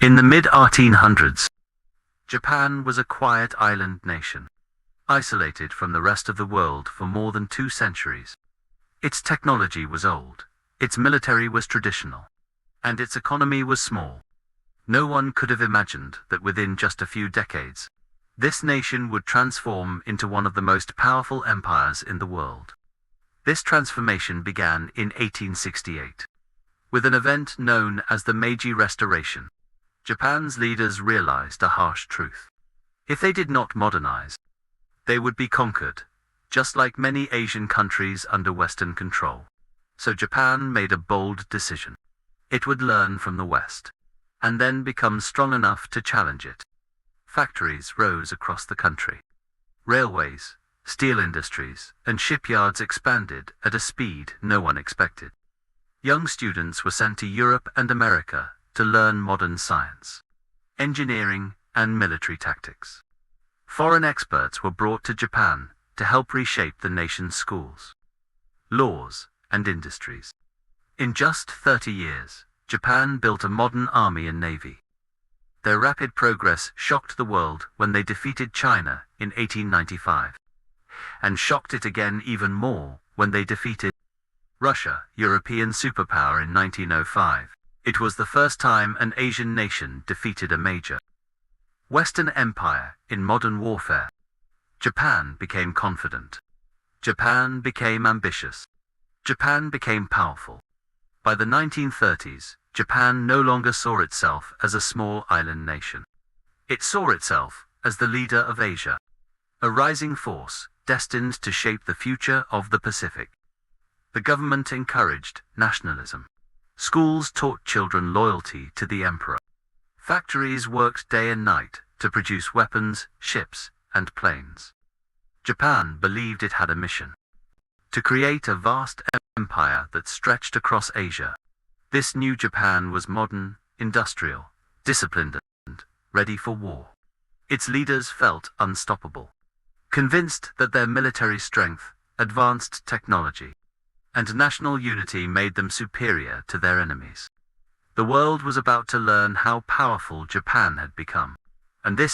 In the mid-1800s, Japan was a quiet island nation, isolated from the rest of the world for more than 2 centuries. Its technology was old, its military was traditional, and its economy was small. No one could have imagined that within just a few decades, this nation would transform into one of the most powerful empires in the world. This transformation began in 1868, with an event known as the Meiji Restoration. Japan's leaders realized a harsh truth. If they did not modernize, they would be conquered, just like many Asian countries under Western control. So Japan made a bold decision. It would learn from the West, and then become strong enough to challenge it. Factories rose across the country. Railways, steel industries, and shipyards expanded at a speed no one expected. Young students were sent to Europe and America to learn modern science, engineering, and military tactics. Foreign experts were brought to Japan to help reshape the nation's schools, laws, and industries. In just 30 years, Japan built a modern army and navy. Their rapid progress shocked the world when they defeated China in 1895, and shocked it again even more when they defeated Russia, European superpower, in 1905. It was the first time an Asian nation defeated a major Western empire in modern warfare. Japan became confident. Japan became ambitious. Japan became powerful. By the 1930s, Japan no longer saw itself as a small island nation. It saw itself as the leader of Asia, a rising force destined to shape the future of the Pacific. The government encouraged nationalism. Schools taught children loyalty to the emperor. Factories worked day and night to produce weapons, ships, and planes. Japan believed it had a mission: to create a vast empire that stretched across Asia. This new Japan was modern, industrial, disciplined, and ready for war. Its leaders felt unstoppable, convinced that their military strength, advanced technology, and national unity made them superior to their enemies. The world was about to learn how powerful Japan had become, and this